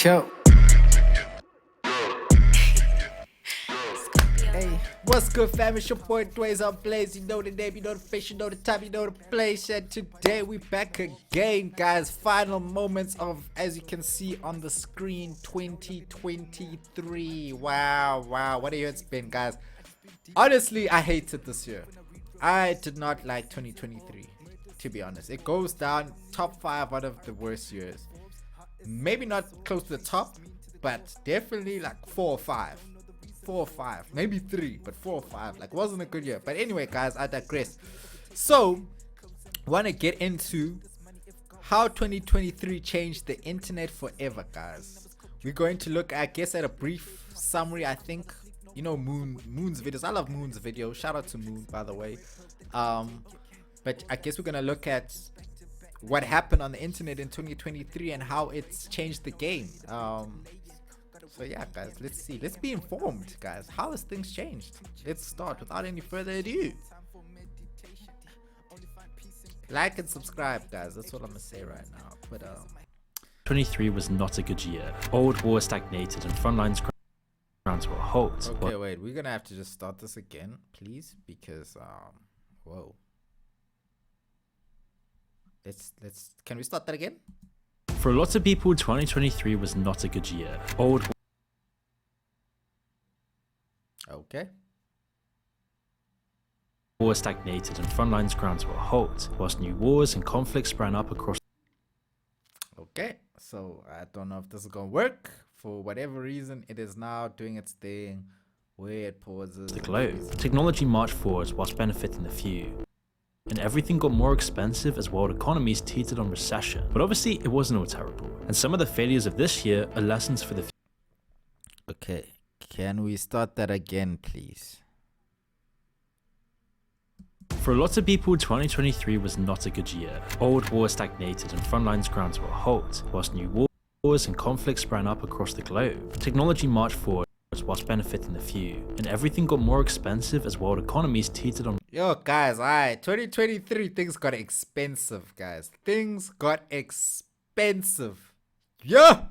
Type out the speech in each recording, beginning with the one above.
Yo. Hey, what's good, fam? It's your boy Dwayne's on Blaze. You know the name, you know the face, you know the time, you know the place. And today we back again, guys. Final moments of, as you can see on the screen, 2023. Wow, what a year it's been, guys. Honestly, I hated this year. I did not like 2023, to be honest. It goes down top 5 out of the worst years. Maybe not close to the top, but definitely like 4 or 5. 4 or 5, maybe 3, but 4 or 5. Like, wasn't a good year. But anyway, guys, I digress. So, want to get into how 2023 changed the internet forever, guys. We're going to look, I guess, at a brief summary. I think, you know, Moon's videos. I love Moon's videos. Shout out to Moon, by the way. But I guess we're gonna look at what happened on the internet in 2023 and how it's changed the game. So yeah, guys, let's see. Let's be informed, guys. How has things changed? Let's start without any further ado. Like and subscribe, guys. That's what I'm gonna say right now. But 23 was not a good year. Old war stagnated and frontlines ground to a halt. Okay, wait. We're gonna have to just start this again, please, because whoa. Let's. Can we start that again? For a lot of people, 2023 was not a good year. Okay. War stagnated and frontlines ground to a halt, whilst new wars and conflicts sprang up across. Okay, so I don't know if this is gonna work. For whatever reason, it is now doing its thing where it pauses the globe. Technology marched forward whilst benefiting the few. And everything got more expensive as world economies teetered on recession. But obviously, it wasn't all terrible. And some of the failures of this year are lessons for the future. Okay, can we start that again, please? For a lot of people, 2023 was not a good year. Old war stagnated and frontlines ground to a halt, whilst new wars and conflicts sprang up across the globe. Technology marched forward whilst benefiting the few, and everything got more expensive as world economies teetered on. Yo, guys, alright, 2023, things got expensive, guys. Things got expensive. Yeah!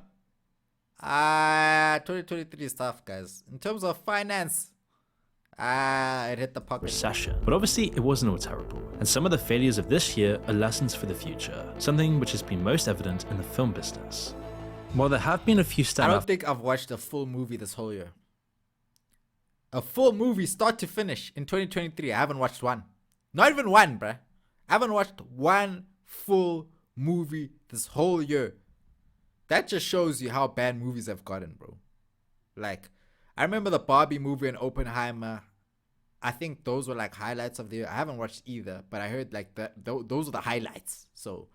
2023 is tough, guys. In terms of finance, it hit the pocket. Recession. But obviously, it wasn't all terrible. And some of the failures of this year are lessons for the future, something which has been most evident in the film business. While there have been a few I don't think I've watched a full movie this whole year. A full movie, start to finish, in 2023. I haven't watched one. Not even one, bruh. I haven't watched one full movie this whole year. That just shows you how bad movies have gotten, bro. Like, I remember the Barbie movie and Oppenheimer. I think those were like highlights of the year. I haven't watched either, but I heard like those are the highlights. So,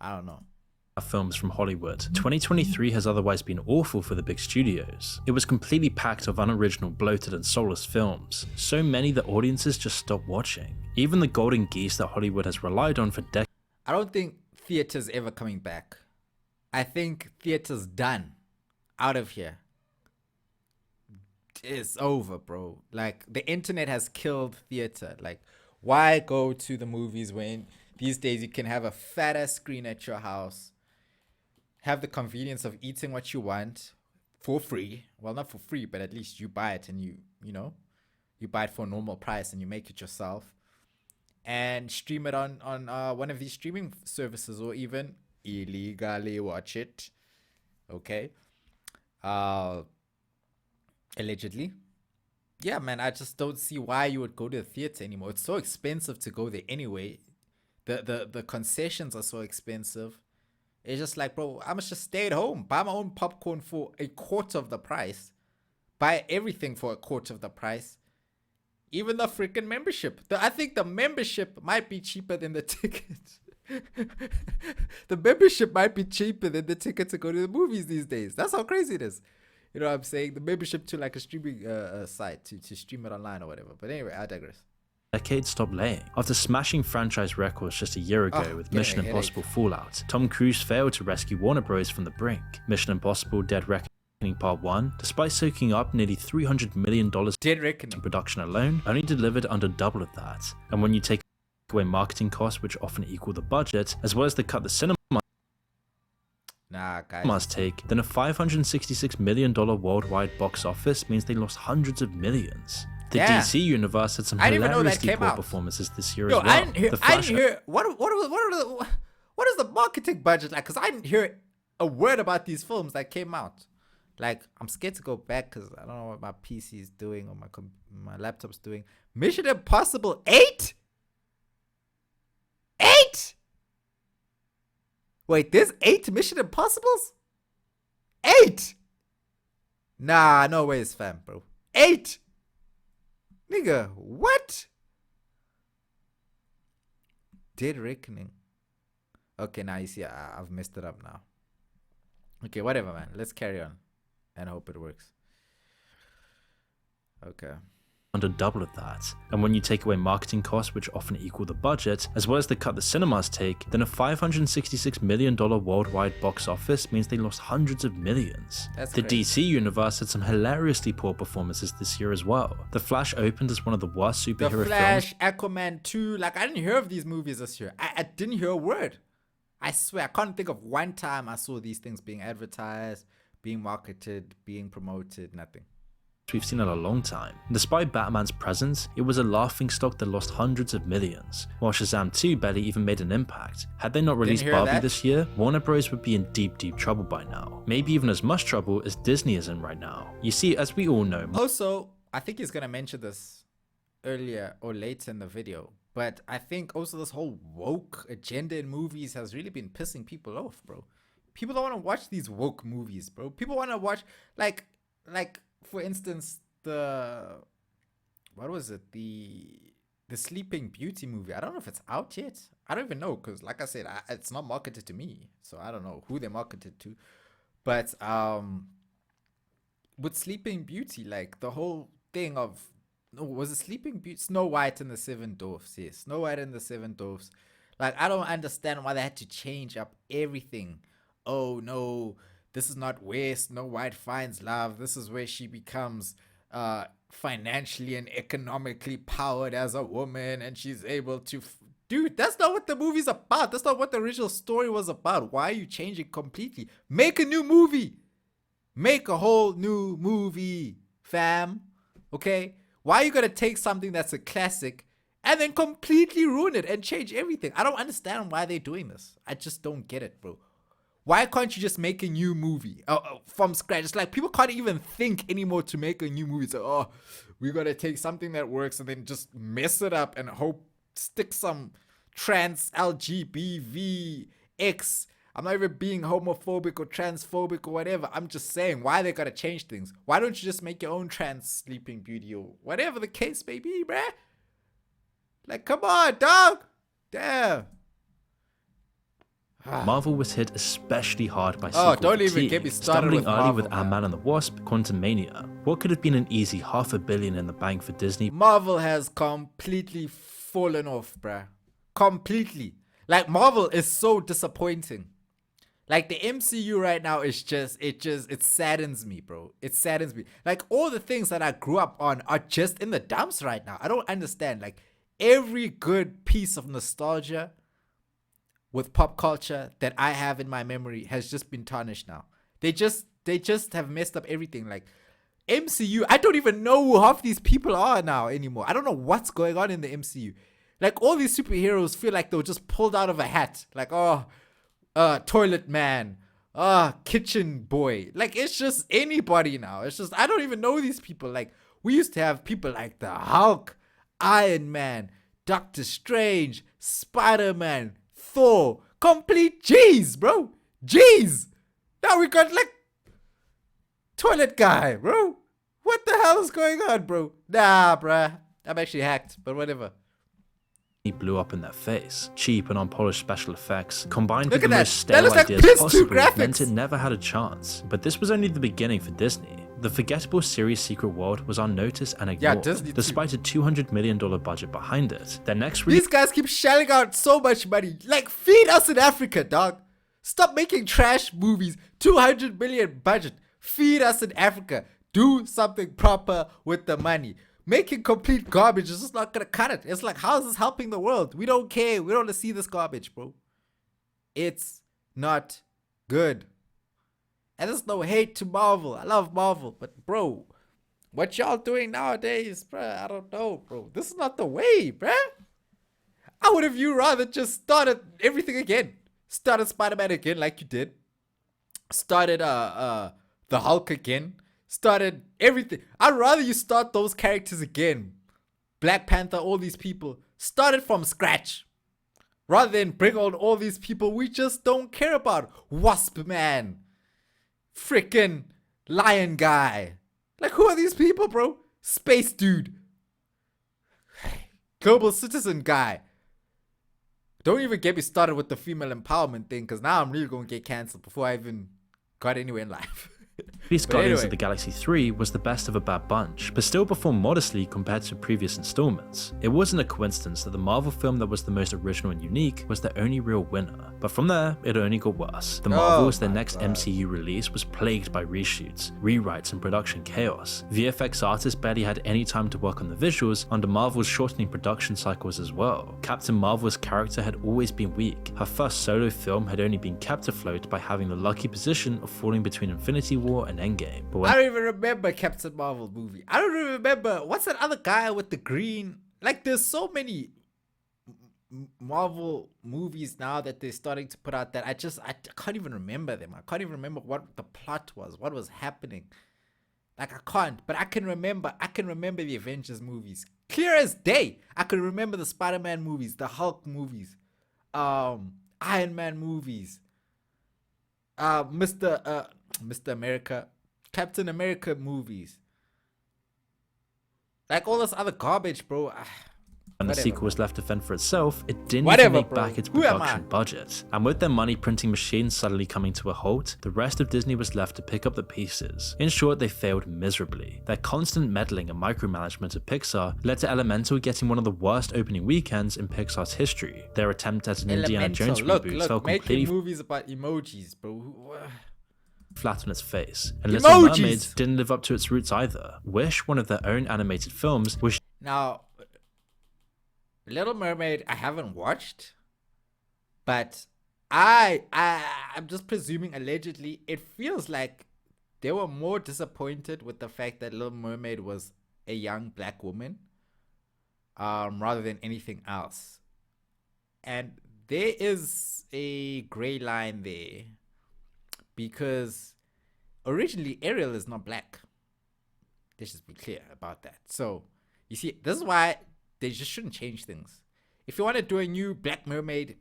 I don't know. Films from Hollywood. 2023 has otherwise been awful for the big studios. It was completely packed of unoriginal, bloated and soulless films. So many that audiences just stopped watching. Even the golden geese that Hollywood has relied on for decades. I don't think theater's ever coming back. I think theater's done. Out of here. It's over, bro. Like, the internet has killed theater. Like, why go to the movies when these days you can have a fatter screen at your house? Have the convenience of eating what you want for free. Well, not for free, but at least you buy it and you buy it for a normal price and you make it yourself. And stream it on one of these streaming services or even illegally watch it. Okay. Allegedly. Yeah, man, I just don't see why you would go to the theater anymore. It's so expensive to go there anyway. The concessions are so expensive. It's just like, bro, I must just stay at home, buy my own popcorn for a quarter of the price, buy everything for a quarter of the price, even the freaking membership. I think the membership might be cheaper than the ticket. The membership might be cheaper than the ticket to go to the movies these days. That's how crazy it is. You know what I'm saying? The membership to like a streaming site to stream it online or whatever. But anyway, I digress. Decade stopped laying. After smashing franchise records just a year ago with Mission Impossible Fallout, Tom Cruise failed to rescue Warner Bros. From the brink. Mission Impossible Dead Reckoning Part 1, despite soaking up nearly $300 million in production alone, only delivered under double of that. And when you take away marketing costs, which often equal the budget, as well as the cut the cinema. Nah, Nah, guys. Cinemas take, then a $566 million worldwide box office means they lost hundreds of millions. The DC universe had some hilariously poor performances this year as well. I didn't hear what is the marketing budget like? Because I didn't hear a word about these films that came out. Like, I'm scared to go back because I don't know what my PC is doing or my laptop's doing. Mission Impossible 8? 8? Wait, there's 8 Mission Impossibles? 8? Nah, no ways, fam, bro. 8? Nigga, what? Dead Reckoning. Okay, now you see, I've messed it up now. Okay, whatever, man. Let's carry on and hope it works. Okay. Under double of that. And when you take away marketing costs, which often equal the budget, as well as the cut the cinemas take, then a $566 million worldwide box office means they lost hundreds of millions. That's the crazy. DC universe had some hilariously poor performances this year as well. The Flash opened as one of the worst superhero films. The Flash, Aquaman 2, like, I didn't hear of these movies this year. I didn't hear a word. I swear, I can't think of one time I saw these things being advertised, being marketed, being promoted, nothing. We've seen in a long time. Despite Batman's presence, it was a laughingstock that lost hundreds of millions, while Shazam 2 barely even made an impact. Had they not released Barbie this year, Warner Bros would be in deep trouble by now. Maybe even as much trouble as Disney is in right now. You see, as we all know... Also, I think he's gonna mention this earlier or later in the video, but I think also this whole woke agenda in movies has really been pissing people off, bro. People don't want to watch these woke movies, bro. People want to watch, like, for instance, what was it? The Sleeping Beauty movie. I don't know if it's out yet. I don't even know, because like I said, it's not marketed to me, so I don't know who they marketed to. But with Sleeping Beauty, like the whole thing of, was it Sleeping Beauty? Snow White and the Seven Dwarfs. Yes, Snow White and the Seven Dwarfs. Like, I don't understand why they had to change up everything. Oh no, this is not where Snow White finds love. This is where she becomes financially and economically powered as a woman, and she's able to... Dude, that's not what the movie's about. That's not what the original story was about. Why are you changing completely? Make a new movie. Make a whole new movie, fam. Okay? Why are you gonna take something that's a classic and then completely ruin it and change everything? I don't understand why they're doing this. I just don't get it, bro. Why can't you just make a new movie from scratch? It's like people can't even think anymore to make a new movie. So, oh, we're going to take something that works and then just mess it up and stick some trans LGBTX. I'm not even being homophobic or transphobic or whatever. I'm just saying, why they got to change things? Why don't you just make your own trans Sleeping Beauty or whatever the case may be, bruh? Like, come on, dog. Damn. Marvel was hit especially hard by sequel don't even get me started stumbling with early Marvel, with Ant-Man and the Wasp, Quantumania. What could have been an easy $500 million in the bank for Disney? Marvel has completely fallen off, bruh. Completely. Like, Marvel is so disappointing. Like, the MCU right now is it saddens me, bro. It saddens me. Like, all the things that I grew up on are just in the dumps right now. I don't understand. Like, every good piece of nostalgia with pop culture that I have in my memory has just been tarnished now. They just have messed up everything. Like, MCU, I don't even know who half these people are now anymore. I don't know what's going on in the MCU. Like, all these superheroes feel like they were just pulled out of a hat. Like, Toilet Man, Kitchen Boy. Like, it's just anybody now. It's just, I don't even know these people. Like, we used to have people like the Hulk, Iron Man, Doctor Strange, Spider-Man, Thor, complete G's, bro. G's. Now we got like Toilet Guy, bro. What the hell is going on, bro? Nah, bruh. I'm actually hacked, but whatever. He blew up in their face. Cheap and unpolished special effects, combined Look with the at most that. That stale looks like ideas PS2 possible, meant graphics. it never had a chance. But this was only the beginning for Disney. The forgettable series Secret World was unnoticed and ignored, Disney despite a $200 million budget behind it. Their next These guys keep shelling out so much money. Like, feed us in Africa, dog. Stop making trash movies. 200 million budget. Feed us in Africa. Do something proper with the money. Making complete garbage is just not gonna cut it. It's like, how is this helping the world? We don't care. We don't want to see this garbage, bro. It's not good. And there's no hate to Marvel. I love Marvel. But, bro, what y'all doing nowadays, bruh? I don't know, bro. This is not the way, bruh. I would have you rather just started everything again. Started Spider-Man again like you did. Started the Hulk again. Started everything. I'd rather you start those characters again. Black Panther, all these people. Started from scratch. Rather than bring on all these people we just don't care about. Wasp Man. Frickin' Lion Guy. Like, who are these people, bro? Space Dude. Global Citizen Guy. Don't even get me started with the female empowerment thing, because now I'm really going to get cancelled before I even got anywhere in life. Guardians of the Galaxy 3 was the best of a bad bunch, but still performed modestly compared to previous installments. It wasn't a coincidence that the Marvel film that was the most original and unique was the only real winner, but from there, it only got worse. The Marvels, their next MCU release, was plagued by reshoots, rewrites, and production chaos. VFX artists barely had any time to work on the visuals under Marvel's shortening production cycles as well. Captain Marvel's character had always been weak. Her first solo film had only been kept afloat by having the lucky position of falling between Infinity War and Endgame. But I don't even remember Captain Marvel movie. I don't even remember, what's that other guy with the green? Like, there's so many Marvel movies now that they're starting to put out that I can't even remember them. I can't even remember what the plot was, what was happening. Like, I can't, but I can remember the Avengers movies clear as day. I can remember the Spider-Man movies, the Hulk movies, Iron Man movies, Mr. America, Captain America movies, like all this other garbage, bro. When the sequel was left to fend for itself, it didn't even make back its production budget. And with their money printing machine suddenly coming to a halt, the rest of Disney was left to pick up the pieces. In short, they failed miserably. Their constant meddling and micromanagement of Pixar led to Elemental getting one of the worst opening weekends in Pixar's history. Their attempt at an Indiana Jones reboot fell completely making movies about emojis, bro. Flat on its face, and Little Mermaid didn't live up to its roots either. Wish, one of their own animated films, was now Little Mermaid I haven't watched, but I'm just presuming, allegedly, it feels like they were more disappointed with the fact that Little Mermaid was a young black woman, rather than anything else. And there is a gray line there, because originally Ariel is not black. Let's just be clear about that. So, you see, this is why they just shouldn't change things. If you want to do a new Black Mermaid,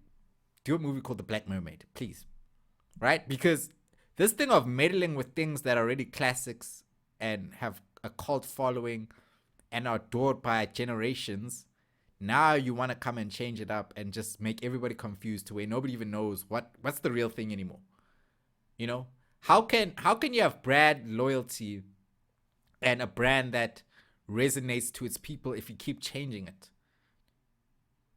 do a movie called The Black Mermaid, please. Right? Because this thing of meddling with things that are already classics and have a cult following and are adored by generations, now you want to come and change it up and just make everybody confused to where nobody even knows what's the real thing anymore. You know, how can you have brand loyalty and a brand that resonates to its people if you keep changing it?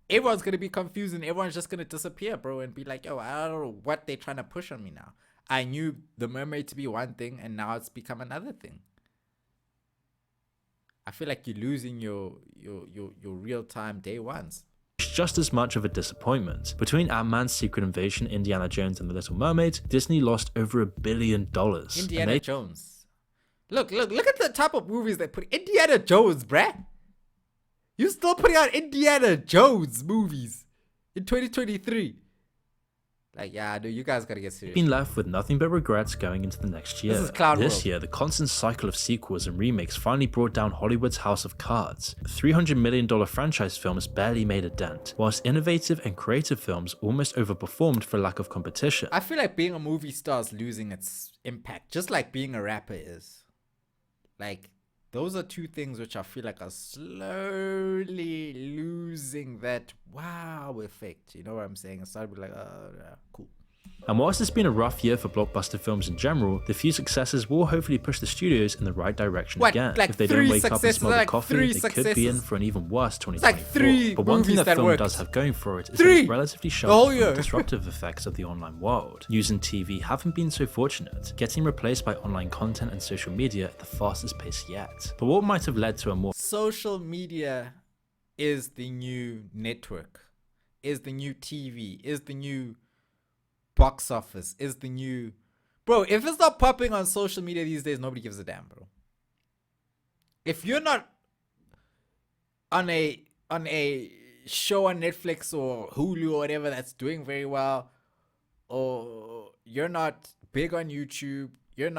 Everyone's gonna be confused and everyone's just gonna disappear, bro, and be like, yo, I don't know what they're trying to push on me now. I knew the mermaid to be one thing and now it's become another thing. I feel like you're losing your real-time day ones. Just as much of a disappointment. Between Ant-Man's Secret Invasion, Indiana Jones, and The Little Mermaid, Disney lost over $1 billion. Indiana Jones. Look at the type of movies they put. Indiana Jones, bruh. You still putting out Indiana Jones movies in 2023. Like, yeah, dude, you guys gotta get serious. Been left with nothing but regrets going into the next year. This year, the constant cycle of sequels and remakes finally brought down Hollywood's house of cards. $300 million franchise films barely made a dent, whilst innovative and creative films almost overperformed for lack of competition. I feel like being a movie star is losing its impact, just like being a rapper is. Like, those are two things which I feel like are slowly losing that wow effect. You know what I'm saying? It's starting to be like, oh, yeah, cool. And whilst it's been a rough year for blockbuster films in general, the few successes will hopefully push the studios in the right direction again. Like if they don't wake up and smell the coffee, they could be in for an even worse 2024. But one thing that film does have going for it is that it's relatively sheltered from the disruptive effects of the online world. News and TV haven't been so fortunate, getting replaced by online content and social media at the fastest pace yet. But what might have led to a more social media is the new network, is the new TV, is the new box office, is the new Bro, if it's not popping on social media these days, nobody gives a damn, bro. If you're not on a show on Netflix or Hulu or whatever that's doing very well, or you're not big on YouTube, you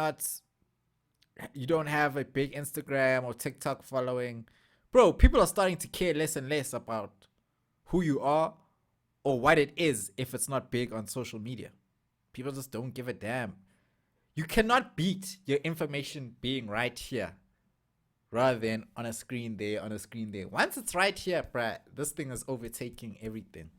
don't have a big Instagram or TikTok following, bro, people are starting to care less and less about who you are or what it is if it's not big on social media. People just don't give a damn. You cannot beat your information being right here rather than on a screen there, on a screen there. Once it's right here, bruh, this thing is overtaking everything.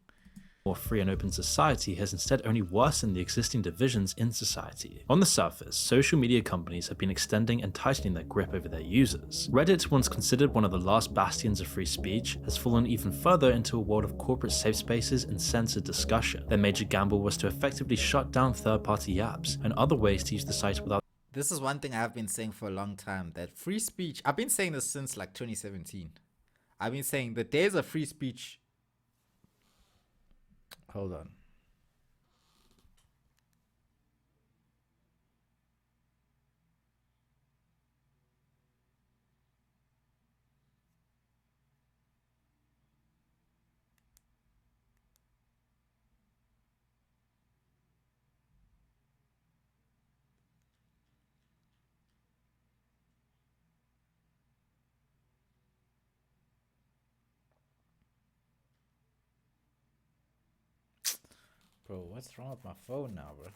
More free and open society has instead only worsened the existing divisions in society. On the surface, social media companies have been extending and tightening their grip over their users. Reddit, once considered one of the last bastions of free speech, has fallen even further into a world of corporate safe spaces and censored discussion. Their major gamble was to effectively shut down third-party apps and other ways to use the site without. This is one thing I've been saying for a long time, that free speech, I've been saying this since like 2017. I've been saying the days of free speech. Hold on. Bro, what's wrong with my phone now, bro?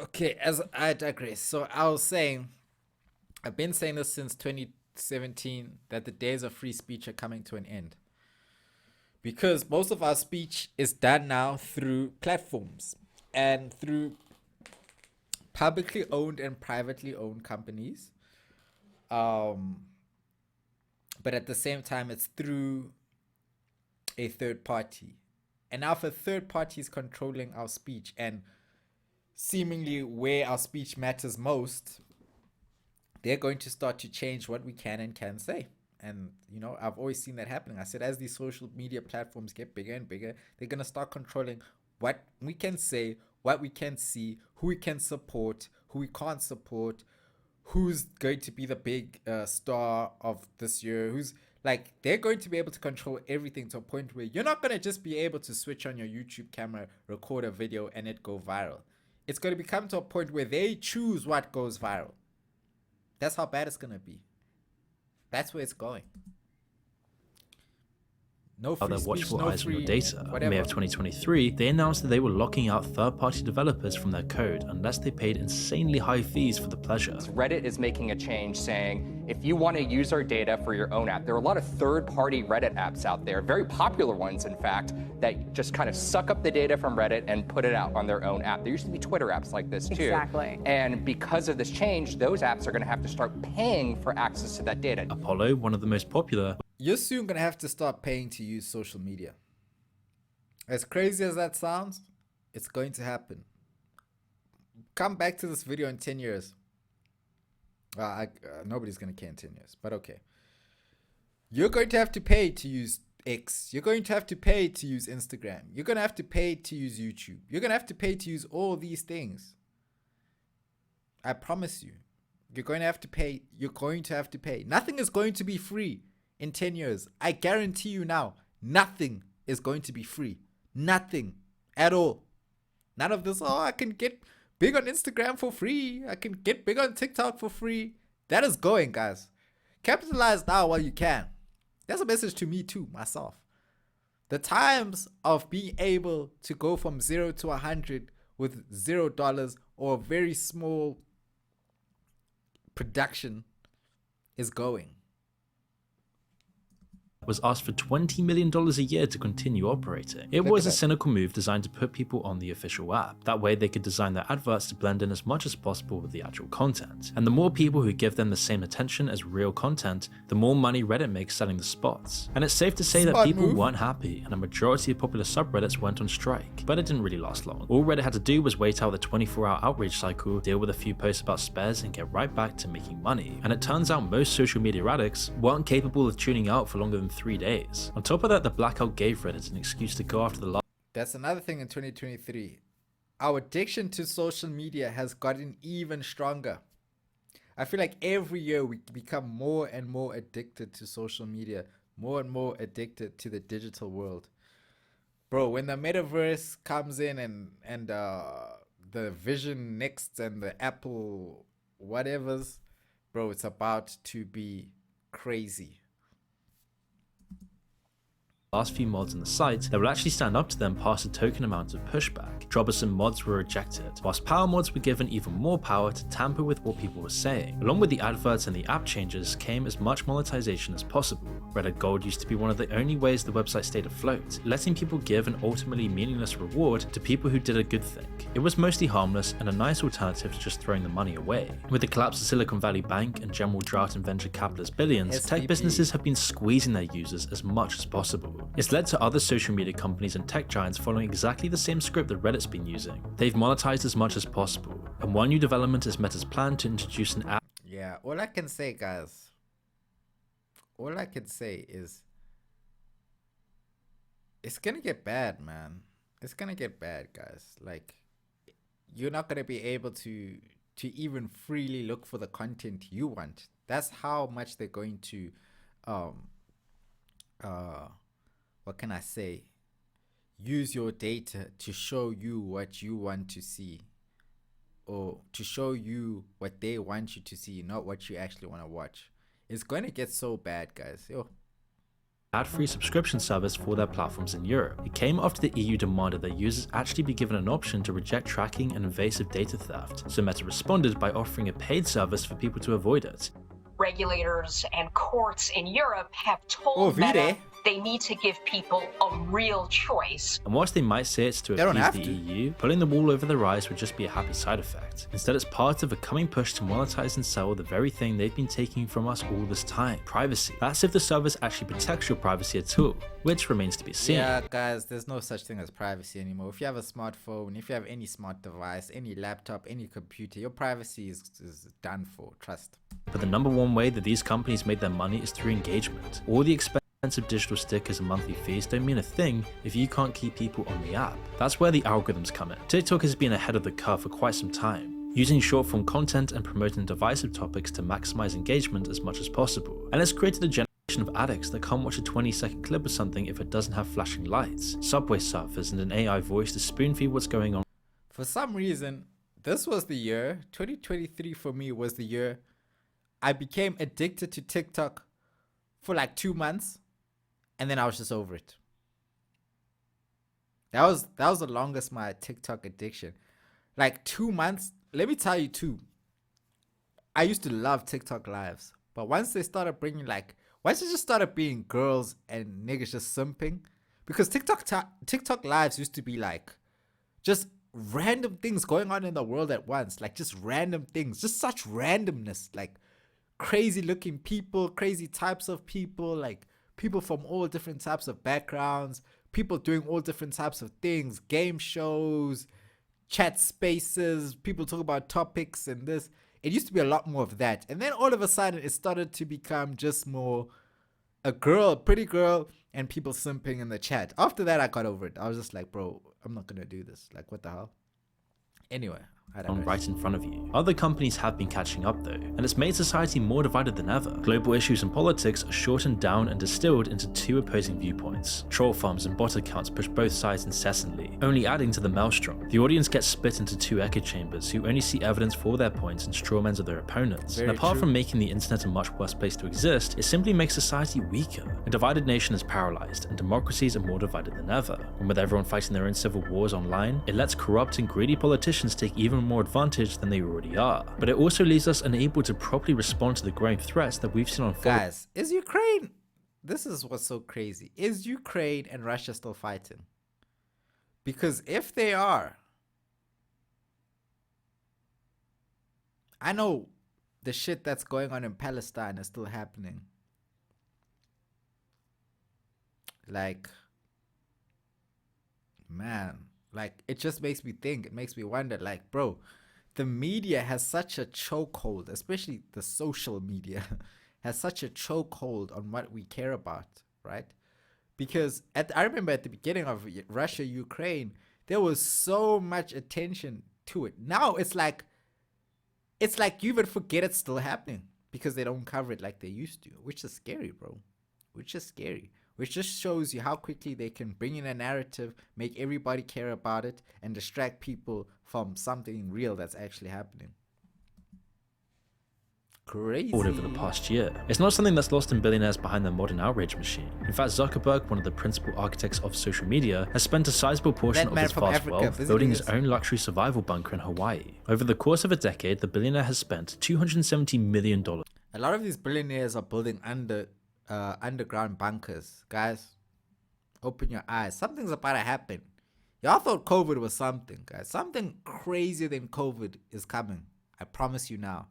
Okay, as I digress. So I was saying, I've been saying this since 2017, that the days of free speech are coming to an end. Because most of our speech is done now through platforms and through publicly owned and privately owned companies. But at the same time, it's through a third party. And now if a third party is controlling our speech and seemingly where our speech matters most, they're going to start to change what we can and can't say. And, you know, I've always seen that happening. I said, as these social media platforms get bigger and bigger, they're going to start controlling what we can say, what we can see, who we can support, who we can't support, who's going to be the big star of this year, who's like, they're going to be able to control everything to a point where you're not going to just be able to switch on your YouTube camera, record a video, and it go viral. It's going to become to a point where they choose what goes viral. That's how bad it's going to be. That's where it's going. No free their speech, watchful no eyes on your free data. In whatever. May of 2023, they announced that they were locking out third-party developers from their code unless they paid insanely high fees for the pleasure. Reddit is making a change saying, if you want to use our data for your own app, there are a lot of third-party Reddit apps out there, very popular ones, in fact, that just kind of suck up the data from Reddit and put it out on their own app. There used to be Twitter apps like this, too. Exactly. And because of this change, those apps are going to have to start paying for access to that data. Apollo, one of the most popular, You're soon going to have to start paying to use social media. As crazy as that sounds, it's going to happen. Come back to this video in 10 years. Nobody's going to care in 10 years, but okay. You're going to have to pay to use X. You're going to have to pay to use Instagram. You're going to have to pay to use YouTube. You're going to have to pay to use all these things. I promise you. You're going to have to pay. You're going to have to pay. Nothing is going to be free in 10 years. I guarantee you now, nothing is going to be free. Nothing at all. None of this, I can get big on Instagram for free. I can get big on TikTok for free. That is going, guys. Capitalize now while you can. That's a message to me too, myself. The times of being able to go from 0 to 100 with $0 or a very small production is going. was asked for $20 million a year to continue operating. It was a cynical move designed to put people on the official app. That way they could design their adverts to blend in as much as possible with the actual content. And the more people who give them the same attention as real content, the more money Reddit makes selling the spots. And it's safe to say that people weren't happy, and a majority of popular subreddits went on strike. But it didn't really last long. All Reddit had to do was wait out the 24-hour outrage cycle, deal with a few posts about spares, and get right back to making money. And it turns out most social media addicts weren't capable of tuning out for longer than 3 days. On top of that, the blackout gave Reddit an excuse to go after the last. That's another thing in 2023. Our addiction to social media has gotten even stronger. I feel like every year we become more and more addicted to social media, more and more addicted to the digital world. Bro, when the metaverse comes in and the Vision Next and the Apple whatevers, bro, it's about to be crazy. Last few mods on the site that would actually stand up to them passed a token amount of pushback. Troublesome mods were rejected, whilst power mods were given even more power to tamper with what people were saying. Along with the adverts and the app changes came as much monetization as possible. Reddit Gold used to be one of the only ways the website stayed afloat, letting people give an ultimately meaningless reward to people who did a good thing. It was mostly harmless and a nice alternative to just throwing the money away. With the collapse of Silicon Valley Bank and general drought in venture capitalist billions, tech businesses have been squeezing their users as much as possible. It's led to other social media companies and tech giants following exactly the same script that Reddit's been using. They've monetized as much as possible, and one new development is Meta's plan to introduce an app. Yeah, all I can say, guys, is it's gonna get bad, man. It's gonna get bad, guys. Like, you're not gonna be able to even freely look for the content you want. That's how much they're going to what can I say, use your data to show you what you want to see, or to show you what they want you to see, not what you actually want to watch. It's going to get so bad, guys. Yo. Ad-free subscription service for their platforms in Europe. It came after the EU demanded that users actually be given an option to reject tracking and invasive data theft, so Meta responded by offering a paid service for people to avoid it. Regulators and courts in Europe have told Meta they need to give people a real choice. And whilst they might say it's to appease the EU, pulling the wool over their eyes would just be a happy side effect. Instead, it's part of a coming push to monetize and sell the very thing they've been taking from us all this time: privacy. That's if the service actually protects your privacy at all, which remains to be seen. Yeah, guys, there's no such thing as privacy anymore. If you have a smartphone, if you have any smart device, any laptop, any computer, your privacy is done for. Trust. But the number one way that these companies make their money is through engagement. All the expensive digital stickers and monthly fees don't mean a thing if you can't keep people on the app. That's where the algorithms come in. TikTok has been ahead of the curve for quite some time, using short-form content and promoting divisive topics to maximize engagement as much as possible. And it's created a generation of addicts that can't watch a 20-second clip of something if it doesn't have flashing lights, subway surfers, and an AI voice to spoon-feed what's going on. For some reason, this was the year, 2023 for me was the year I became addicted to TikTok for like 2 months, and then I was just over it. That was the longest my TikTok addiction. Like 2 months. Let me tell you too. I used to love TikTok lives, but once they started bringing once it just started being girls and niggas just simping, because TikTok lives used to be like just random things going on in the world at once, like just random things, just such randomness, like crazy looking people, crazy types of people, like people from all different types of backgrounds, people doing all different types of things, game shows, chat spaces, people talk about topics and this. It used to be a lot more of that. And then all of a sudden it started to become just more a pretty girl, and people simping in the chat. After that, I got over it. I was just like, bro, I'm not going to do this. Like, what the hell? Anyway. Right in front of you. Other companies have been catching up though, and it's made society more divided than ever. Global issues and politics are shortened down and distilled into two opposing viewpoints. Troll farms and bot accounts push both sides incessantly, only adding to the maelstrom. The audience gets split into two echo chambers who only see evidence for their points and strawmans of their opponents. And apart from making the internet a much worse place to exist, it simply makes society weaker. A divided nation is paralyzed, and democracies are more divided than ever. And with everyone fighting their own civil wars online, it lets corrupt and greedy politicians take even more advantage than they already are. But it also leaves us unable to properly respond to the growing threats that we've seen on Guys, is Ukraine this is what's so crazy. Is Ukraine and Russia still fighting? Because if they are, I know the shit that's going on in Palestine is still happening. Like, man, like, it just makes me think. It makes me wonder, like, bro, the media has such a chokehold, especially the social media, has such a chokehold on what we care about, right? Because I remember at the beginning of Russia-Ukraine, there was so much attention to it. Now it's like you even forget it's still happening because they don't cover it like they used to, which is scary, bro. Which is scary. Which just shows you how quickly they can bring in a narrative, make everybody care about it, and distract people from something real that's actually happening. Crazy. Over the past year. It's not something that's lost in billionaires behind their modern outrage machine. In fact, Zuckerberg, one of the principal architects of social media, has spent a sizable portion of his vast wealth building his own luxury survival bunker in Hawaii. Over the course of a decade, the billionaire has spent $270 million. A lot of these billionaires are building underground bunkers. Guys, open your eyes. Something's about to happen. Y'all thought COVID was something, guys. Something crazier than COVID is coming. I promise you now.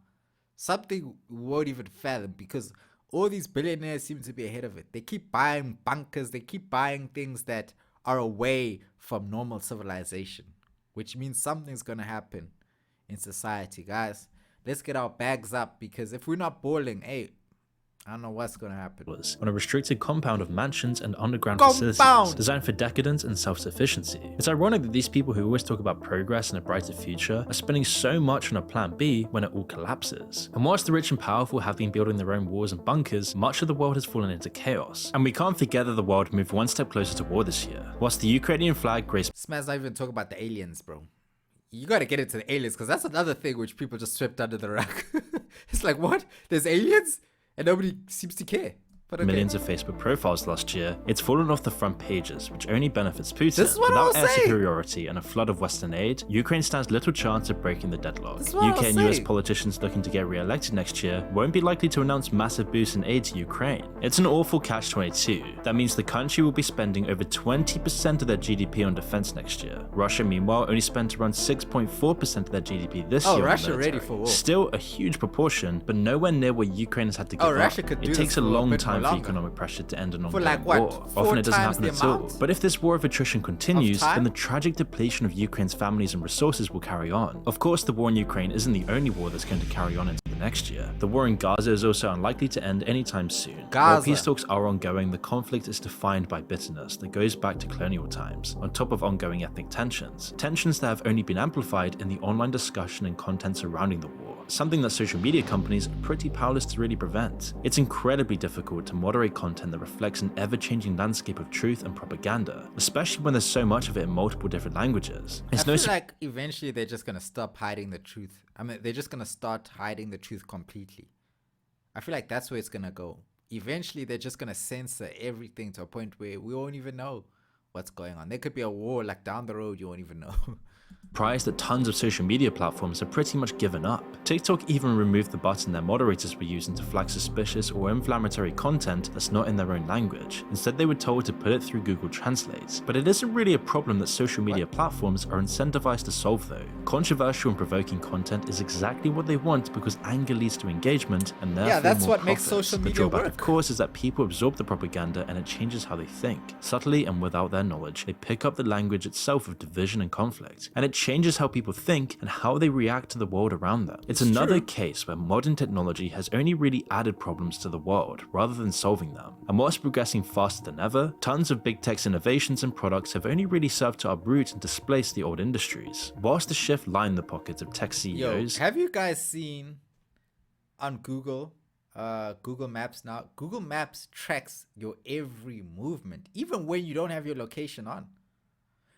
Something we won't even fathom, because all these billionaires seem to be ahead of it. They keep buying bunkers. They keep buying things that are away from normal civilization, which means something's going to happen in society, guys. Let's get our bags up, because if we're not balling, hey, I don't know what's going to happen. On a restricted compound of mansions and underground facilities designed for decadence and self-sufficiency. It's ironic that these people who always talk about progress and a brighter future are spending so much on a plan B when it all collapses. And whilst the rich and powerful have been building their own walls and bunkers, much of the world has fallen into chaos. And we can't forget that the world moved one step closer to war this year. Whilst the Ukrainian flag graced... This man's not even talking about the aliens, bro. You gotta get into the aliens, because that's another thing which people just swept under the rug. It's like, what? There's aliens? And nobody seems to care. But okay. Millions of Facebook profiles last year, it's fallen off the front pages, which only benefits Putin. Without air superiority and a flood of Western aid, Ukraine stands little chance of breaking the deadlock. UK and US politicians looking to get re-elected next year won't be likely to announce massive boosts in aid to Ukraine. It's an awful catch-22. That means the country will be spending over 20% of their GDP on defense next year. Russia, meanwhile, only spent around 6.4% of their GDP this year. Russia ready for war. Still a huge proportion, but nowhere near where Ukraine has had to give up. Russia could do it takes a long time for economic pressure to end an ongoing war. Often it doesn't happen at all. But if this war of attrition continues, then the tragic depletion of Ukraine's families and resources will carry on. Of course, the war in Ukraine isn't the only war that's going to carry on into the next year. The war in Gaza is also unlikely to end anytime soon. While peace talks are ongoing, the conflict is defined by bitterness that goes back to colonial times, on top of ongoing ethnic tensions. Tensions that have only been amplified in the online discussion and content surrounding the war. Something that social media companies are pretty powerless to really prevent. It's incredibly difficult to moderate content that reflects an ever-changing landscape of truth and propaganda, especially when there's so much of it in multiple different languages. I feel like eventually they're just gonna stop hiding the truth. I mean, they're just gonna start hiding the truth completely. I feel like that's where it's gonna go. Eventually, they're just gonna censor everything to a point where we won't even know what's going on. There could be a war like down the road, you won't even know. Prize that tons of social media platforms have pretty much given up. TikTok even removed the button their moderators were using to flag suspicious or inflammatory content that's not in their own language. Instead, they were told to put it through Google Translate. But it isn't really a problem that social media platforms are incentivized to solve though. Controversial and provoking content is exactly what they want because anger leads to engagement and therefore that's more what profits. Makes social media the drawback, work. Of course, is that people absorb the propaganda and it changes how they think. Subtly and without their knowledge, they pick up the language itself of division and conflict. And it changes how people think and how they react to the world around them. It's another case where modern technology has only really added problems to the world rather than solving them. And whilst progressing faster than ever, tons of big tech's innovations and products have only really served to uproot and displace the old industries. Whilst the shift lined the pockets of tech CEOs. Have you guys seen on Google Maps now? Google Maps tracks your every movement, even when you don't have your location on.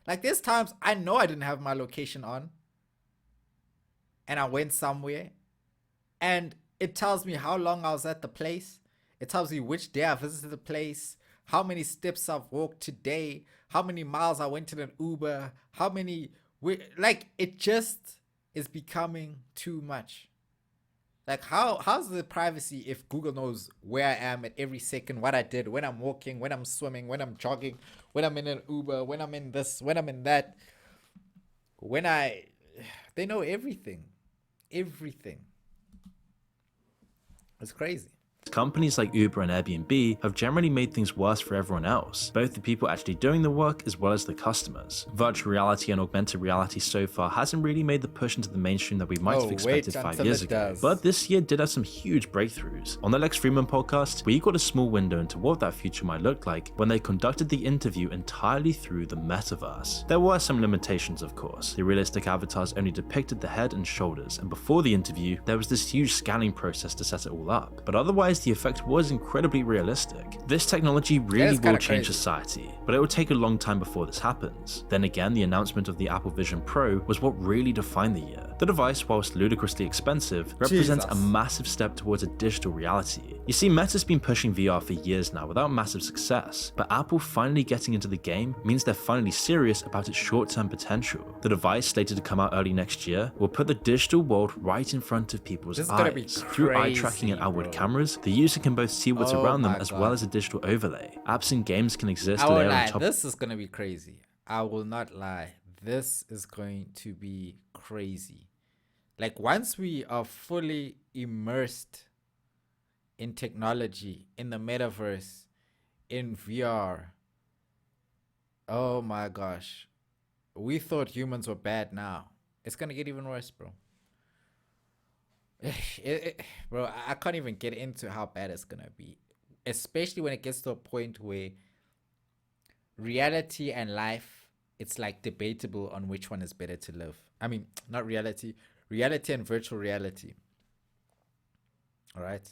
Like, there's times I know I didn't have my location on and I went somewhere and it tells me how long I was at the place. It tells me which day I visited the place, how many steps I've walked today, how many miles I went in an Uber, like, it just is becoming too much. Like, how's the privacy if Google knows where I am at every second, what I did, when I'm walking, when I'm swimming, when I'm jogging, when I'm in an Uber, when I'm in this, when I'm in that, they know everything. Everything. It's crazy. Companies like Uber and Airbnb have generally made things worse for everyone else, both the people actually doing the work as well as the customers. Virtual reality and augmented reality so far hasn't really made the push into the mainstream that we might have expected 5 years ago, but this year did have some huge breakthroughs. On the Lex Freeman podcast, we got a small window into what that future might look like when they conducted the interview entirely through the metaverse. There were some limitations, of course. The realistic avatars only depicted the head and shoulders, and before the interview, there was this huge scanning process to set it all up, but otherwise the effect was incredibly realistic. This technology really will change society, but it will take a long time before this happens. Then again, the announcement of the Apple Vision Pro was what really defined the year. The device, whilst ludicrously expensive, represents a massive step towards a digital reality. You see, Meta's been pushing VR for years now without massive success, but Apple finally getting into the game means they're finally serious about its short-term potential. The device, slated to come out early next year, will put the digital world right in front of people's eyes. Through eye tracking and outward cameras, the user can both see what's around them as well as a digital overlay. Apps and games can exist layered on top. This is gonna be crazy. I will not lie. This is going to be crazy. Like, once we are fully immersed in technology, in the metaverse, in VR, oh my gosh. We thought humans were bad now. It's gonna get even worse, bro. Bro, I can't even get into how bad it's gonna be, especially when it gets to a point where reality and life, it's like debatable on which one is better to live. I mean, not reality and virtual reality. All right,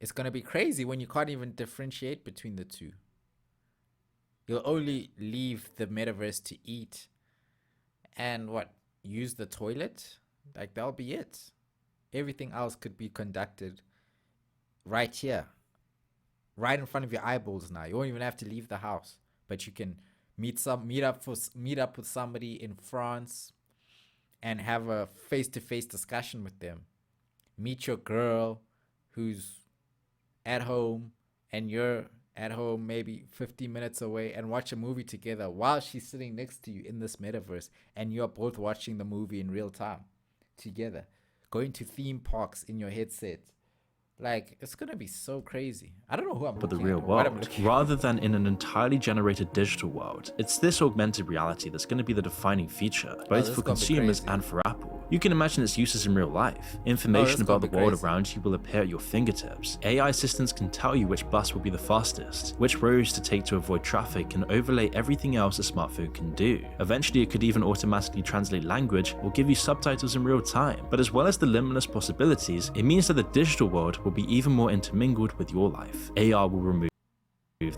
it's gonna be crazy when you can't even differentiate between the two. You'll only leave the metaverse to eat and use the toilet. Like, that'll be it. Everything else could be conducted right here, right in front of your eyeballs now. You won't even have to leave the house, but you can meet up with somebody in France and have a face-to-face discussion with them. Meet your girl who's at home and you're at home maybe 50 minutes away and watch a movie together while she's sitting next to you in this metaverse, and you're both watching the movie in real time together, going to theme parks in your headset. Like, it's gonna be so crazy. I don't know who I'm but the real world, rather than in an entirely generated digital world. It's this augmented reality that's going to be the defining feature, both for consumers and for Apple. You can imagine its uses in real life. Information about the world around you will appear at your fingertips. AI assistants can tell you which bus will be the fastest, which roads to take to avoid traffic, and overlay everything else a smartphone can do. Eventually, it could even automatically translate language or give you subtitles in real time. But as well as the limitless possibilities, it means that the digital world will be even more intermingled with your life. AR will remove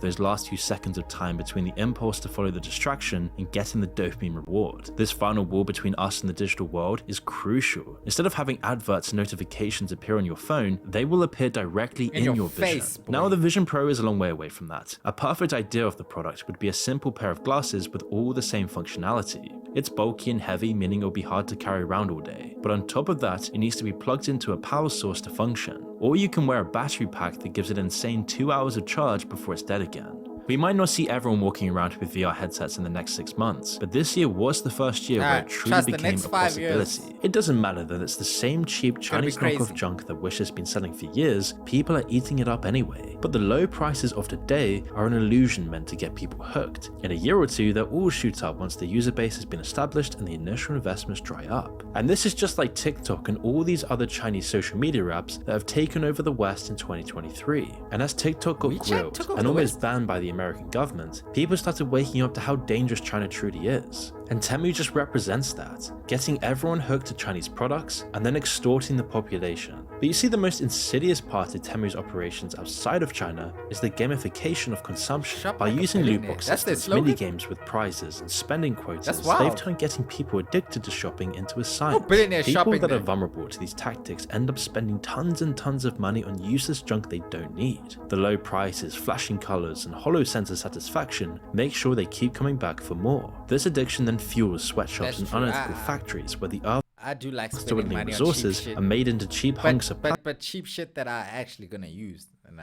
those last few seconds of time between the impulse to follow the distraction and getting the dopamine reward. This final wall between us and the digital world is crucial. Instead of having adverts and notifications appear on your phone, they will appear directly in your vision. Now, the Vision Pro is a long way away from that. A perfect idea of the product would be a simple pair of glasses with all the same functionality. It's bulky and heavy, meaning it'll be hard to carry around all day. But on top of that, it needs to be plugged into a power source to function. Or you can wear a battery pack that gives it an insane 2 hours of charge before it's dead again. We might not see everyone walking around with VR headsets in the next 6 months, but this year was the first year where it truly became a possibility. It doesn't matter that it's the same cheap Chinese knockoff junk that Wish has been selling for years, people are eating it up anyway. But the low prices of today are an illusion meant to get people hooked. In a year or two, they'll all shoot up once the user base has been established and the initial investments dry up. And this is just like TikTok and all these other Chinese social media apps that have taken over the West in 2023. And as TikTok got grilled and almost banned by the American government, people started waking up to how dangerous China truly is. And Temu just represents that, getting everyone hooked to Chinese products and then extorting the population. But you see, the most insidious part of Temu's operations outside of China is the gamification of consumption. By using loot boxes, mini games with prizes and spending quotas, they've turned getting people addicted to shopping into a science. People that are vulnerable to these tactics end up spending tons and tons of money on useless junk they don't need. The low prices, flashing colors, and hollow sense of satisfaction make sure they keep coming back for more. This addiction then fuels sweatshops and unethical factories where the I do like spending dwindling money resources on cheap shit. are made into cheap hunks of But cheap shit that I actually gonna use, and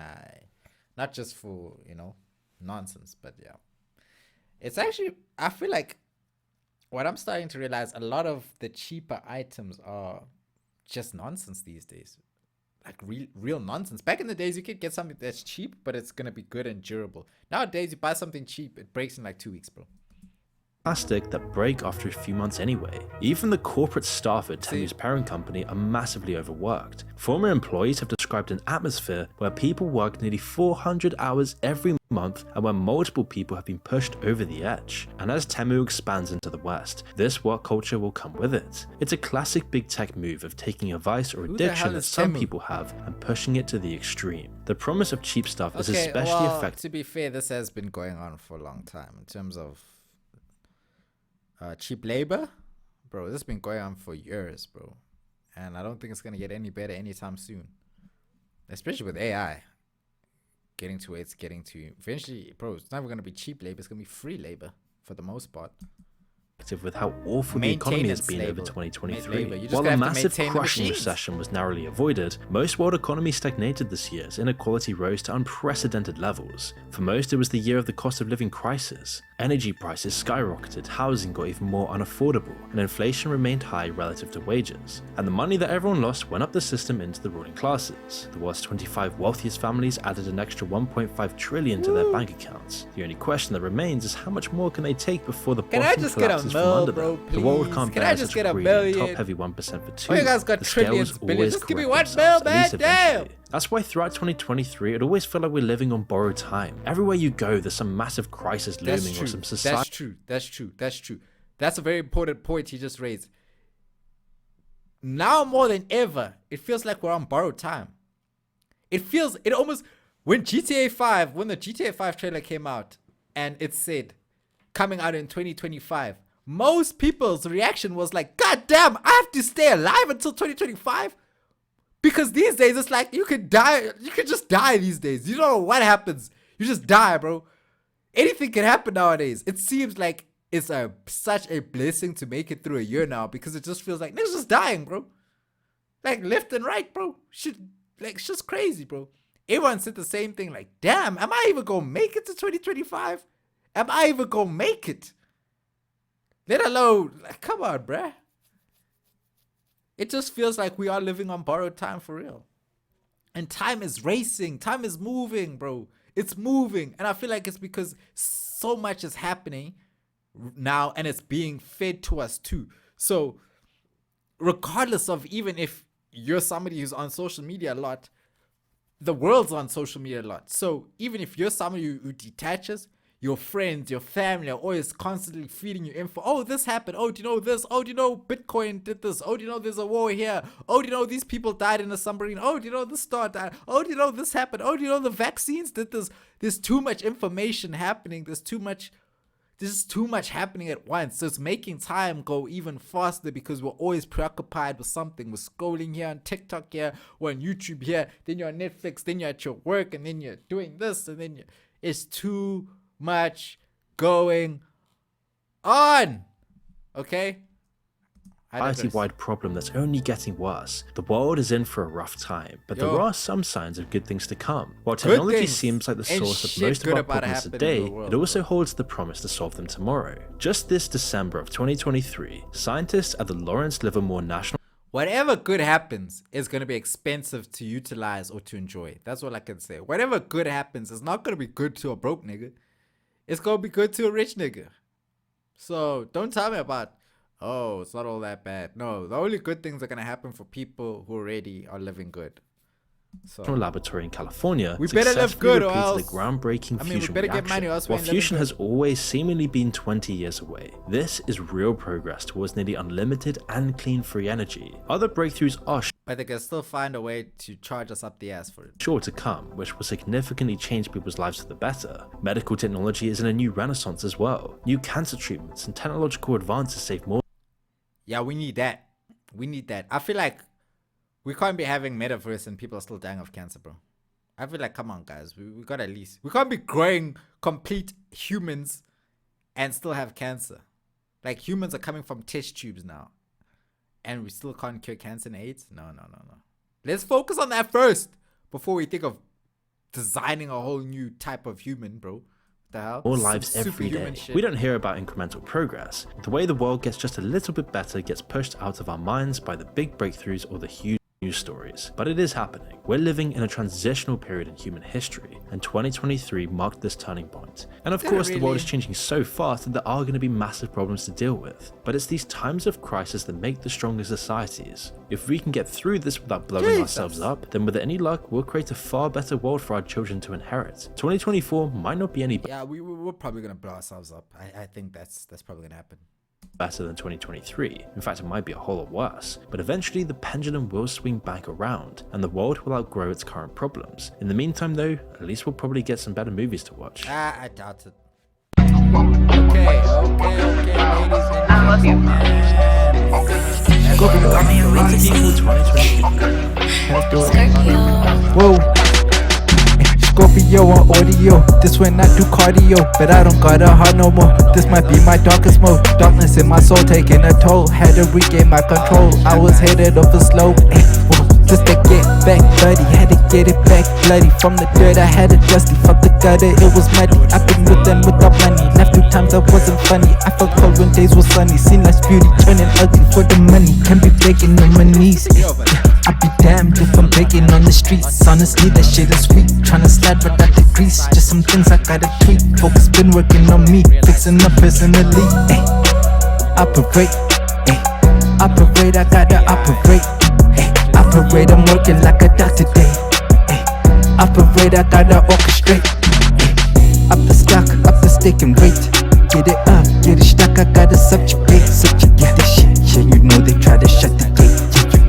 not just for nonsense, but yeah. It's actually, I feel like what I'm starting to realize, a lot of the cheaper items are just nonsense these days. Like real nonsense. Back in the days, you could get something that's cheap, but it's gonna be good and durable. Nowadays, you buy something cheap, it breaks in like 2 weeks, bro. Plastic that break after a few months anyway. Even the corporate staff at Temu's parent company are massively overworked. Former employees have described an atmosphere where people work nearly 400 hours every month and where multiple people have been pushed over the edge. And as Temu expands into the West, this work culture will come with it. It's a classic big tech move of taking a vice or addiction that some people have and pushing it to the extreme. The promise of cheap stuff is especially effective. To be fair, this has been going on for a long time in terms of cheap labor, bro. This has been going on for years, bro, and I don't think it's gonna get any better anytime soon, especially with AI getting to where it's getting to eventually, bro. It's never gonna be cheap labor, it's gonna be free labor for the most part. With how awful the economy has been over 2023. While a massive crushing recession was narrowly avoided, most world economies stagnated this year as inequality rose to unprecedented levels. For most, it was the year of the cost of living crisis. Energy prices skyrocketed, housing got even more unaffordable, and inflation remained high relative to wages. And the money that everyone lost went up the system into the ruling classes. The world's 25 wealthiest families added an extra 1.5 trillion to their bank accounts. The only question that remains is how much more can they take before the bottom collapses from under them. The world can't bear such a greedy, top-heavy 1% for two. Oh, you guys got the trillions, scales billions. always Just give me correct 1 mil, themselves, man. at least Damn. eventually. That's why throughout 2023, it always felt like we're living on borrowed time. Everywhere you go, there's some massive crisis looming or some society. That's true. That's a very important point he just raised. Now more than ever, it feels like we're on borrowed time. It almost, when the GTA 5 trailer came out and it said coming out in 2025, most people's reaction was like, God damn, I have to stay alive until 2025? Because these days, it's like you could die. You could just die these days. You don't know what happens. You just die, bro. Anything can happen nowadays. It seems like it's such a blessing to make it through a year now, because it just feels like niggas just dying, bro. Like left and right, bro. It's just crazy, bro. Everyone said the same thing. Like, damn, am I even gonna make it to 2025? Am I even gonna make it? Let alone, like, come on, bruh. It just feels like we are living on borrowed time for real. And time is racing. Time is moving, bro. It's moving. And I feel like it's because so much is happening now and it's being fed to us too. So regardless of, even if you're somebody who's on social media a lot, the world's on social media a lot. So even if you're somebody who detaches, your friends, your family are always constantly feeding you info. Oh, this happened. Oh, do you know this? Oh, do you know Bitcoin did this? Oh, do you know there's a war here? Oh, do you know these people died in a submarine? Oh, do you know the star died? Oh, do you know this happened? Oh, do you know the vaccines did this? There's too much information happening. There's too much happening at once. So it's making time go even faster because we're always preoccupied with something. We're scrolling here on TikTok here, or on YouTube here, then you're on Netflix, then you're at your work, and then you're doing this, and then it's too much going on. Okay? Society-wide problem that's only getting worse. The world is in for a rough time, but there are some signs of good things to come. While technology seems like the source of most of our problems today, it also holds the promise to solve them tomorrow. Just this December of 2023, scientists at the Lawrence Livermore National... Whatever good happens is going to be expensive to utilize or to enjoy. That's all I can say. Whatever good happens is not going to be good to a broke nigga. It's going to be good to a rich nigga. So don't tell me about, oh, it's not all that bad. No, the only good things are going to happen for people who already are living good. So laboratory in California, we better live good or else. The groundbreaking fusion we better reaction. Get money, While fusion has always seemingly been 20 years away, this is real progress towards nearly unlimited and clean free energy. Other breakthroughs are but they can still find a way to charge us up the ass for it. Sure to come, which will significantly change people's lives for the better. Medical technology is in a new renaissance as well. New cancer treatments and technological advances save more. Yeah, we need that. We need that. I feel like we can't be having metaverse and people are still dying of cancer, bro. I feel like, come on, guys. We got at least. We can't be growing complete humans and still have cancer. Like, humans are coming from test tubes now. and we still can't cure cancer and AIDS. No. Let's focus on that first before we think of designing a whole new type of human, bro. The hell? More lives every day. We don't hear about incremental progress. The way the world gets just a little bit better gets pushed out of our minds by the big breakthroughs or the huge news stories. But it is happening. We're living in a transitional period in human history, and 2023 marked this turning point. And of course, the world is changing so fast that there are going to be massive problems to deal with. But it's these times of crisis that make the strongest societies. If we can get through this without blowing ourselves up, then with any luck, we'll create a far better world for our children to inherit. 2024 might not be any we're probably gonna blow ourselves up. I think that's probably gonna happen. Better than 2023. In fact, it might be a whole lot worse. But eventually, the pendulum will swing back around, and the world will outgrow its current problems. In the meantime, though, at least we'll probably get some better movies to watch. I doubt it. Okay, ladies and I love you. Whoa. Scorpio on audio, this when I do cardio, but I don't got a heart no more. This might be my darkest mode, darkness in my soul taking a toll. Had to regain my control, I was headed over slow. Just to get back bloody, had to get it back bloody. From the dirt I had it dusty, fuck the gutter, it was muddy. I've been with them without money, left 2 times I wasn't funny. I felt cold when days were sunny, seen life's beauty turning ugly for the money. Can't be begging on my knees, I'd be damned if I'm begging on the streets. Honestly, that shit is sweet, tryna slide but out the grease. Just some things I gotta tweak, focus been working on me, fixing up personally. Operate, operate, I gotta operate. Operate, I'm working like a doctor day. Operate, I gotta orchestrate. Up the stock, up the stick and wait. Get it up, get it stuck, I gotta subjugate this shit. Yeah, you know they try to shut the gate.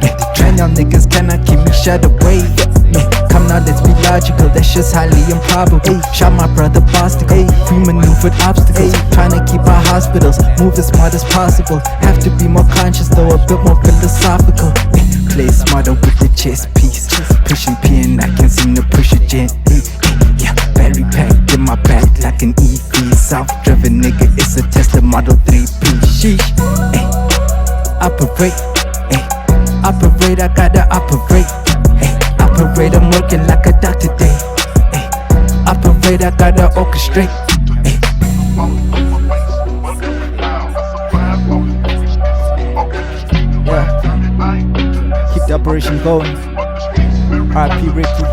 Yeah, trying y'all niggas cannot keep me shut away. Come now, let's be logical, that's just highly improbable. Shot my brother Boston, pre-maneuvered obstacles. Trying to keep our hospitals, move as smart as possible. Have to be more conscious though, a bit more philosophical. Play smarter with the chess piece, pushing P and I can't seem to push it gently. Yeah, battery packed in my back like an EV. Self-driven nigga, it's a Tesla Model 3P. Sheesh, operate, operate, I gotta operate. Operate, I'm working like a doctor day. Operate, I gotta orchestrate. Yeah, keep the operation going. R.I.P. Ricky.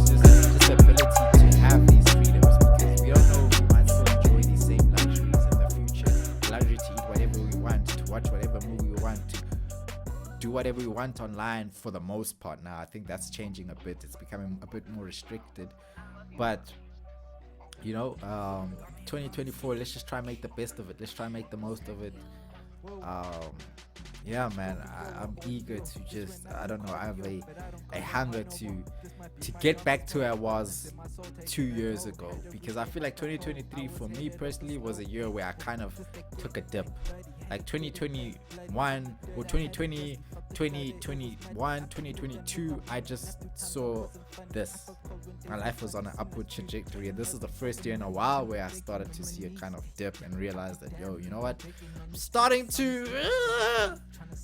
Just ability to have these freedoms, because we don't know if we might still enjoy these same luxuries in the future. Luxury to eat whatever we want, to watch whatever movie we want, to do whatever we want online for the most part. Now I think that's changing a bit. It's becoming a bit more restricted, but 2024, let's just try and make the best of it. Let's try and make the most of it. Yeah, man, I'm eager to just, I don't know, I have a hunger to get back to where I was 2 years ago, because I feel like 2023 for me personally was a year where I kind of took a dip. Like 2021 or 2020, 2021, 2022, I just saw this. My life was on an upward trajectory, and this is the first year in a while where I started to see a kind of dip and realize that, yo, you know what, I'm starting to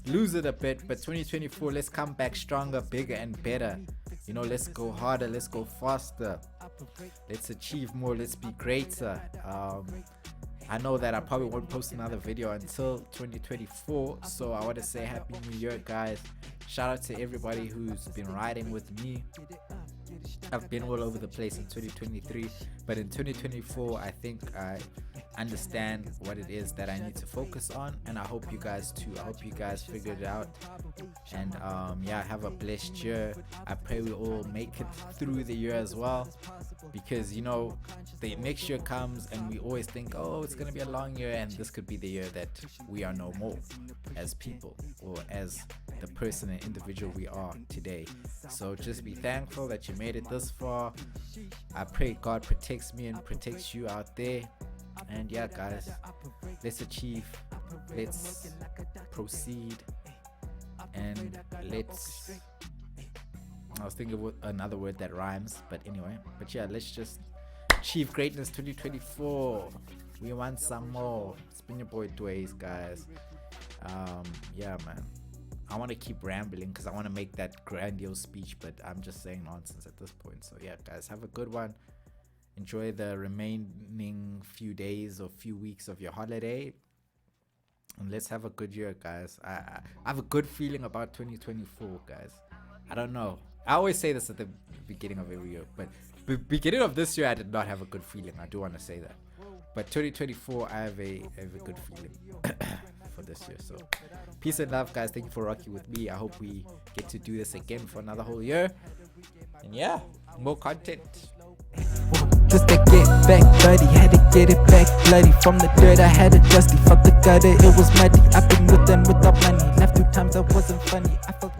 lose it a bit. But 2024, let's come back stronger, bigger and better. Let's go harder, let's go faster, let's achieve more, let's be greater. I know that I probably won't post another video until 2024, so I want to say Happy New Year, guys. Shout out to everybody who's been riding with me. I've been all over the place in 2023, but in 2024 I think I understand what it is that I need to focus on, and I hope you guys too. I hope you guys figured it out, and have a blessed year. I pray we all make it through the year as well, because the next year comes and we always think, oh, it's gonna be a long year, and this could be the year that we are no more as people, or as the person and individual we are today. So just be thankful that you made it this far. I pray God protects me and protects you out there. And yeah, guys, let's achieve, let's proceed, and let's, I was thinking of another word that rhymes, but anyway, let's just achieve greatness 2024. We want some more. It's been your boy Dways, guys. Yeah, man. I want to keep rambling because I want to make that grandiose speech, but I'm just saying nonsense at this point. So yeah, guys, have a good one. Enjoy the remaining few days or few weeks of your holiday, and let's have a good year, guys. I have a good feeling about 2024, guys. I don't know. I always say this at the beginning of every year, but the beginning of this year I did not have a good feeling. I do want to say that, but 2024 I have a good feeling for this year. So peace and love, guys. Thank you for rocking with me. I hope we get to do this again for another whole year, and yeah, more content. Just to get back bloody, had to get it back bloody. From the dirt I had it dusty, fuck the gutter, it was muddy. I've been with them without money, left 2 times I wasn't funny. I felt